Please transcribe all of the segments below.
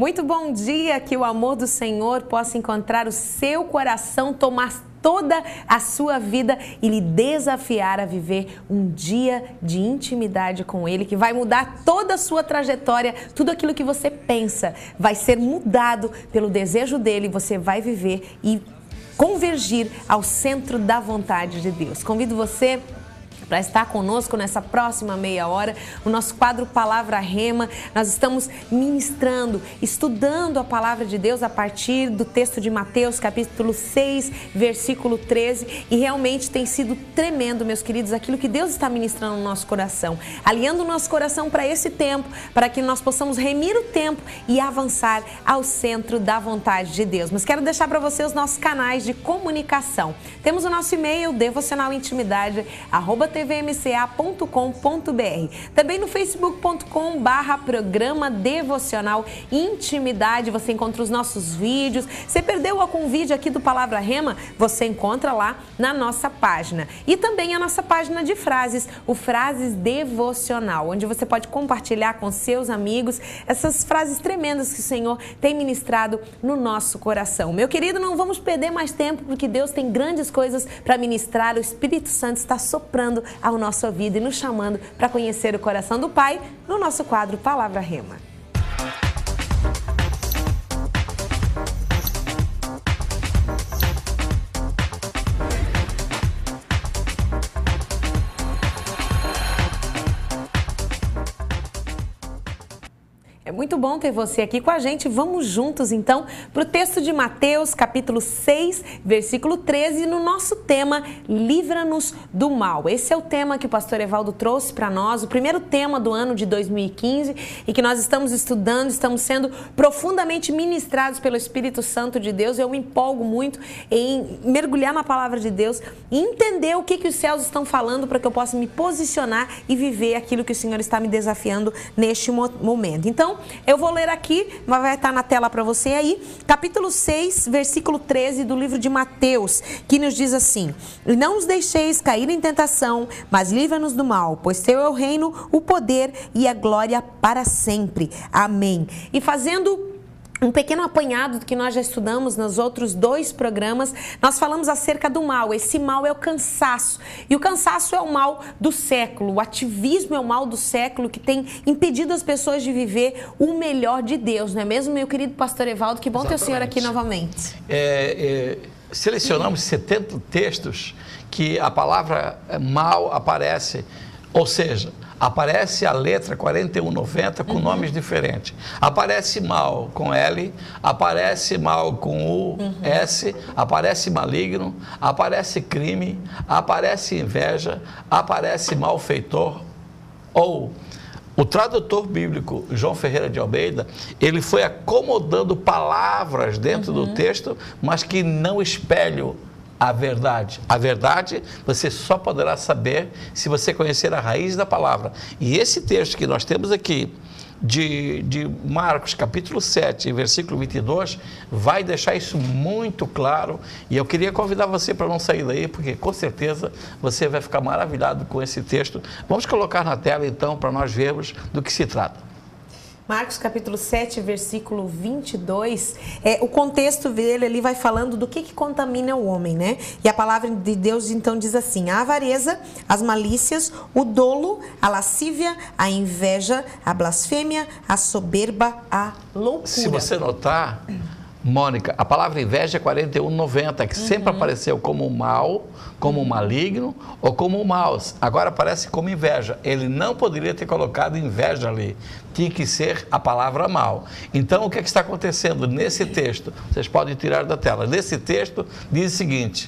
Muito bom dia, que o amor do Senhor possa encontrar o seu coração, tomar toda a sua vida e lhe desafiar a viver um dia de intimidade com Ele, que vai mudar toda a sua trajetória, tudo aquilo que você pensa vai ser mudado pelo desejo dEle, você vai viver e convergir ao centro da vontade de Deus. Convido você para estar conosco nessa próxima meia hora, o nosso quadro Palavra Rema. Nós estamos ministrando, estudando a Palavra de Deus a partir do texto de Mateus, capítulo 6, versículo 13, e realmente tem sido tremendo, meus queridos, aquilo que Deus está ministrando no nosso coração, alinhando o nosso coração para esse tempo, para que nós possamos remir o tempo e avançar ao centro da vontade de Deus. Mas quero deixar para você os nossos canais de comunicação. Temos o nosso e-mail, devocionalintimidade@tvmca.com.br. Também no facebook.com/programa Devocional Intimidade, você encontra os nossos vídeos. Você perdeu algum vídeo aqui do Palavra Rema? Você encontra lá na nossa página. E também a nossa página de frases, o Frases Devocional, onde você pode compartilhar com seus amigos essas frases tremendas que o Senhor tem ministrado no nosso coração. Meu querido, não vamos perder mais tempo, porque Deus tem grandes coisas para ministrar. O Espírito Santo está soprando ao nosso ouvido e nos chamando para conhecer o coração do Pai no nosso quadro Palavra Rema. É muito bom ter você aqui com a gente. Vamos juntos, então, para o texto de Mateus, capítulo 6, versículo 13, no nosso tema, Livra-nos do Mal. Esse é o tema que o pastor Evaldo trouxe para nós, o primeiro tema do ano de 2015, e que nós estamos estudando, estamos sendo profundamente ministrados pelo Espírito Santo de Deus. Eu me empolgo muito em mergulhar na palavra de Deus e entender o que os céus estão falando para que eu possa me posicionar e viver aquilo que o Senhor está me desafiando neste momento. Então, eu vou ler aqui, mas vai estar na tela para você aí, capítulo 6, versículo 13 do livro de Mateus, que nos diz assim: "E não os deixeis cair em tentação, mas livra-nos do mal, pois teu é o reino, o poder e a glória para sempre. Amém." E fazendo um pequeno apanhado do que nós já estudamos nos outros 2 programas, nós falamos acerca do mal. Esse mal é o cansaço. E o cansaço é o mal do século. O ativismo é o mal do século que tem impedido as pessoas de viver o melhor de Deus. Não é mesmo, meu querido pastor Evaldo? Que bom ter o senhor aqui novamente. Selecionamos 70 textos que a palavra mal aparece, ou seja, aparece a letra 4190 com nomes diferentes. Aparece mal com L, aparece mal com U, S, aparece maligno, aparece crime, aparece inveja, aparece malfeitor. Ou o tradutor bíblico João Ferreira de Almeida, ele foi acomodando palavras dentro do texto, mas que não espelham a verdade. A verdade você só poderá saber se você conhecer a raiz da palavra. E esse texto que nós temos aqui, de Marcos, capítulo 7, versículo 22, vai deixar isso muito claro. E eu queria convidar você para não sair daí, porque com certeza você vai ficar maravilhado com esse texto. Vamos colocar na tela, então, para nós vermos do que se trata. Marcos capítulo 7, versículo 22, o contexto dele ali vai falando do que contamina o homem, né? E a palavra de Deus então diz assim: a avareza, as malícias, o dolo, a lascívia, a inveja, a blasfêmia, a soberba, a loucura. Se você notar, Mônica, a palavra inveja é 4190, que sempre apareceu como mal, como maligno ou como maus. Agora aparece como inveja. Ele não poderia ter colocado inveja ali. Tinha que ser a palavra mal. Então, o que está acontecendo nesse texto? Vocês podem tirar da tela. Nesse texto, diz o seguinte: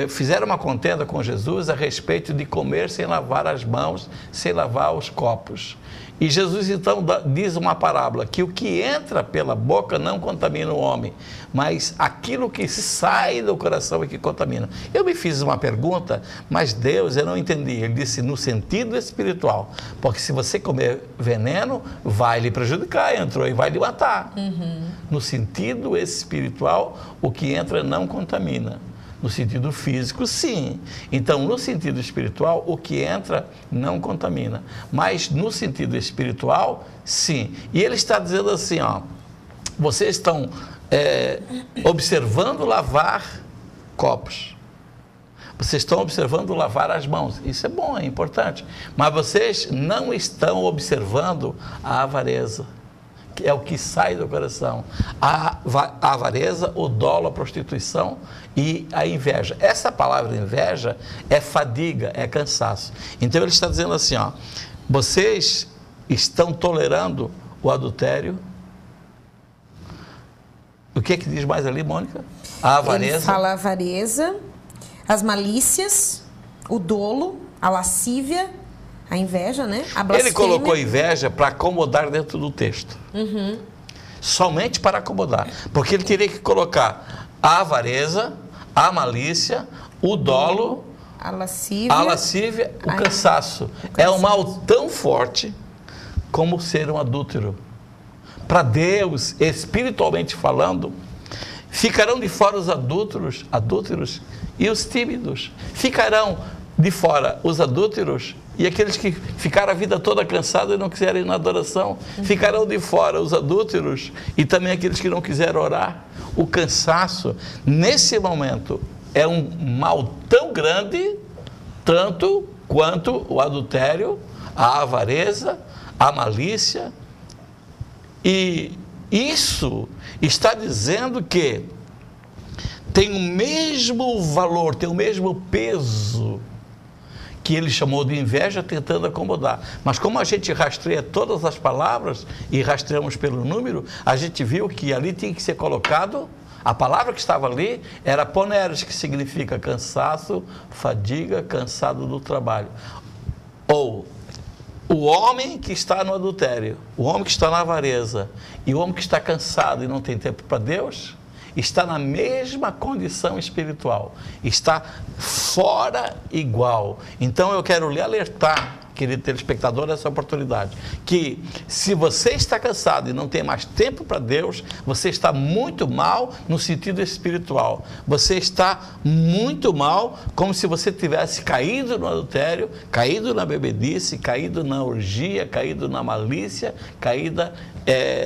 fizeram uma contenda com Jesus a respeito de comer sem lavar as mãos, sem lavar os copos. E Jesus então diz uma parábola, que o que entra pela boca não contamina o homem, mas aquilo que sai do coração é que contamina. Eu me fiz uma pergunta, mas Deus, eu não entendi. Ele disse no sentido espiritual, porque se você comer veneno, vai lhe prejudicar, entrou e vai lhe matar. No sentido espiritual, o que entra não contamina. No sentido físico, sim. Então, no sentido espiritual, o que entra não contamina. Mas no sentido espiritual, sim. E ele está dizendo assim, ó, vocês estão observando lavar copos. Vocês estão observando lavar as mãos. Isso é bom, é importante. Mas vocês não estão observando a avareza, que é o que sai do coração. A avareza, o dolo, a prostituição e a inveja. Essa palavra inveja é fadiga, é cansaço. Então ele está dizendo assim, ó, vocês estão tolerando o adultério. O que é que diz mais ali, Mônica? A avareza. Ele fala a avareza, as malícias, o dolo, a lascívia, a inveja, né? A blasfêmia. Ele colocou inveja para acomodar dentro do texto. Somente para acomodar. Porque ele teria que colocar a avareza, a malícia, o dolo, a lascívia, o cansaço. É um mal tão forte como ser um adúltero. Para Deus, espiritualmente falando, ficarão de fora os adúlteros e os tímidos. Ficarão de fora os adúlteros e aqueles que ficaram a vida toda cansados e não quiserem ir na adoração. Ficarão de fora os adúlteros e também aqueles que não quiserem orar. O cansaço, nesse momento, é um mal tão grande, tanto quanto o adultério, a avareza, a malícia. E isso está dizendo que tem o mesmo valor, tem o mesmo peso que ele chamou de inveja, tentando acomodar. Mas como a gente rastreia todas as palavras e rastreamos pelo número, a gente viu que ali tinha que ser colocado, a palavra que estava ali era poneres, que significa cansaço, fadiga, cansado do trabalho. Ou o homem que está no adultério, o homem que está na avareza e o homem que está cansado e não tem tempo para Deus, está na mesma condição espiritual, está fora igual. Então eu quero lhe alertar, querido telespectador, nessa oportunidade, que se você está cansado e não tem mais tempo para Deus, você está muito mal no sentido espiritual. Você está muito mal, como se você tivesse caído no adultério, caído na bebedice, caído na orgia, caído na malícia, caída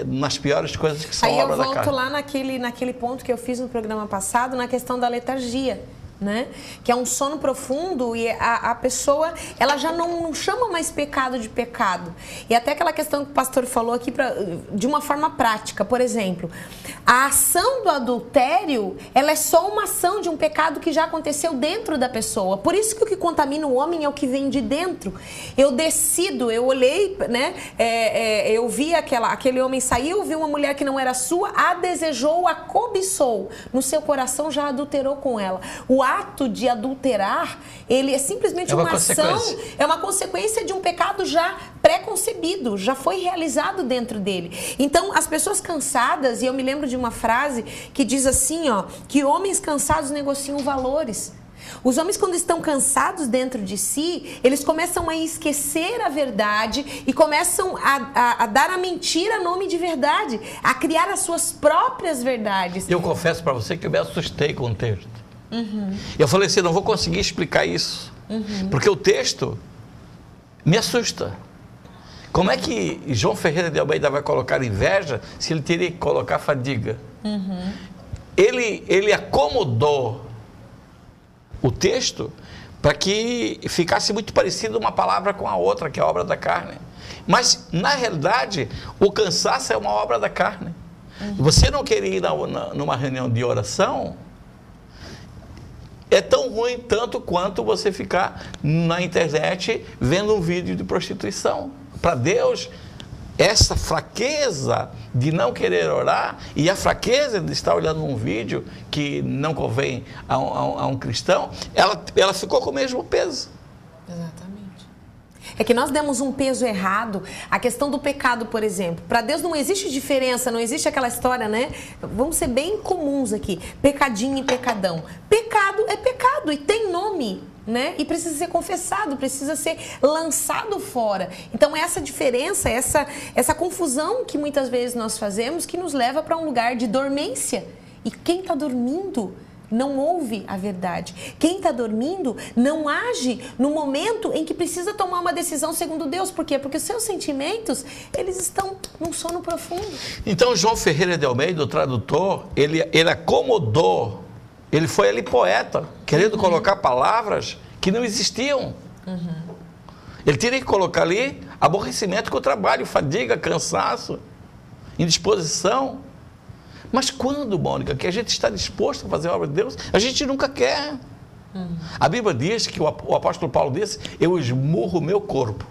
nas piores coisas que são obra da carne. Aí eu volto lá naquele ponto que eu fiz no programa passado, na questão da letargia. Né? Que é um sono profundo e a pessoa, ela já não chama mais pecado de pecado. E até aquela questão que o pastor falou aqui de uma forma prática, por exemplo, a ação do adultério, ela é só uma ação de um pecado que já aconteceu dentro da pessoa. Por isso que o que contamina o homem é o que vem de dentro. Eu decido, eu olhei, né? Eu vi aquele homem saiu, viu uma mulher que não era sua, a desejou, a cobiçou. No seu coração já adulterou com ela. O ato de adulterar, ele é simplesmente uma ação, é uma consequência de um pecado já pré-concebido, já foi realizado dentro dele. Então, as pessoas cansadas, e eu me lembro de uma frase que diz assim, ó, que homens cansados negociam valores. Os homens, quando estão cansados dentro de si, eles começam a esquecer a verdade e começam a dar a mentira nome de verdade, a criar as suas próprias verdades. Eu confesso para você que eu me assustei com o texto. Eu falei assim, não vou conseguir explicar isso, porque o texto me assusta. Como é que João Ferreira de Almeida vai colocar inveja se ele teria que colocar fadiga? Ele acomodou o texto para que ficasse muito parecido uma palavra com a outra, que é a obra da carne. Mas, na realidade, o cansaço é uma obra da carne. Você não querer ir numa reunião de oração é tão ruim tanto quanto você ficar na internet vendo um vídeo de prostituição. Para Deus, essa fraqueza de não querer orar e a fraqueza de estar olhando um vídeo que não convém a um cristão, ela ficou com o mesmo peso. Exatamente. É que nós demos um peso errado. A questão do pecado, por exemplo. Para Deus não existe diferença, não existe aquela história, né? Vamos ser bem comuns aqui. Pecadinho e pecadão. Pecado é pecado e tem nome, né? E precisa ser confessado, precisa ser lançado fora. Então essa diferença, essa confusão que muitas vezes nós fazemos, que nos leva para um lugar de dormência. E quem está dormindo não ouve a verdade. Quem está dormindo não age no momento em que precisa tomar uma decisão segundo Deus. Por quê? Porque os seus sentimentos, eles estão num sono profundo. Então, João Ferreira de Almeida, o tradutor, ele acomodou, ele foi ali poeta, querendo colocar palavras que não existiam. Ele teria que colocar ali aborrecimento com o trabalho, fadiga, cansaço, indisposição. Mas quando, Mônica, que a gente está disposto a fazer a obra de Deus, a gente nunca quer. A Bíblia diz que o apóstolo Paulo disse, eu esmurro o meu corpo.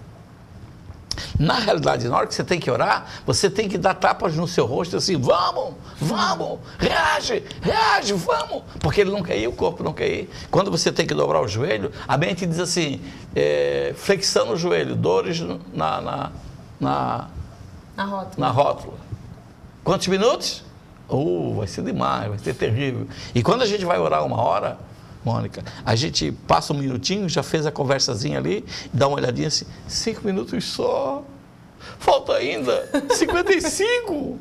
Na realidade, na hora que você tem que orar, você tem que dar tapas no seu rosto assim, vamos, reage, vamos. Porque ele não quer ir, o corpo não quer ir. Quando você tem que dobrar o joelho, a mente diz assim, flexão no joelho, dores na rótula. Quantos minutos? Vai ser demais, vai ser terrível. E quando a gente vai orar 1 hora, Mônica, a gente passa 1 minutinho, já fez a conversazinha ali, dá uma olhadinha assim, 5 minutos só, falta ainda 55,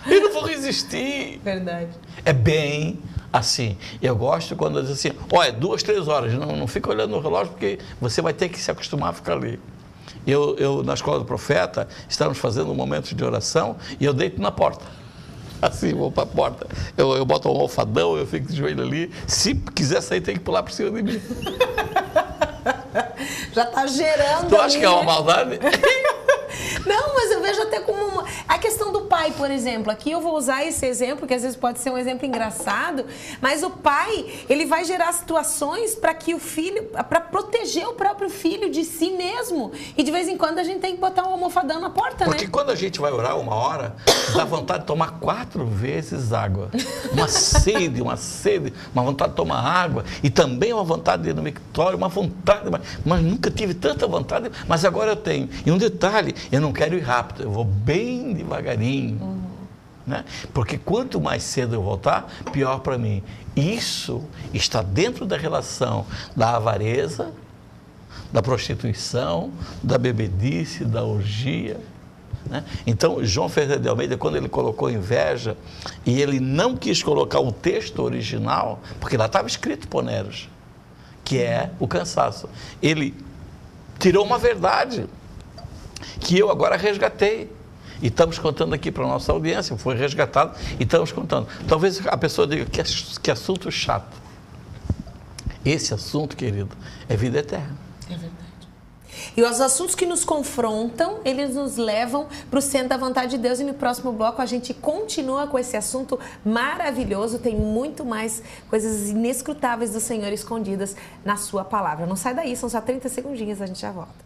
eu não vou resistir. Verdade. É bem assim. Eu gosto quando diz assim, 2, 3 horas, não fica olhando no relógio, porque você vai ter que se acostumar a ficar ali. Eu na escola do profeta, estávamos fazendo um momento de oração, e eu deito na porta. Assim, vou para a porta, eu boto um almofadão, eu fico de joelho ali, se quiser sair tem que pular por cima de mim. Já está gerando. Tu acha que é uma maldade? Não, mas eu vejo até como a questão do pai, por exemplo. Aqui eu vou usar esse exemplo, que às vezes pode ser um exemplo engraçado, mas o pai, ele vai gerar situações para que o filho, para proteger o próprio filho de si mesmo. E de vez em quando a gente tem que botar um almofadão na porta, Porque quando a gente vai orar 1 hora, dá vontade de tomar 4 vezes água. Uma sede, uma vontade de tomar água. E também uma vontade de ir no mictório, uma vontade, mas nunca tive tanta vontade, mas agora eu tenho. E um detalhe, eu não quero ir rápido, eu vou bem devagarinho. Né? Porque quanto mais cedo eu voltar, pior para mim. Isso está dentro da relação da avareza, da prostituição, da bebedice, da orgia. Né? Então, João Ferreira de Almeida, quando ele colocou inveja, e ele não quis colocar o texto original, porque lá estava escrito poneros, que é o cansaço. Ele tirou uma verdade que eu agora resgatei. E estamos contando aqui para a nossa audiência, foi resgatado e estamos contando. Talvez a pessoa diga que assunto chato. Esse assunto, querido, é vida eterna. É verdade. E os assuntos que nos confrontam, eles nos levam para o centro da vontade de Deus. E no próximo bloco a gente continua com esse assunto maravilhoso. Tem muito mais coisas inescrutáveis do Senhor escondidas na sua palavra. Não sai daí, são só 30 segundinhos, a gente já volta.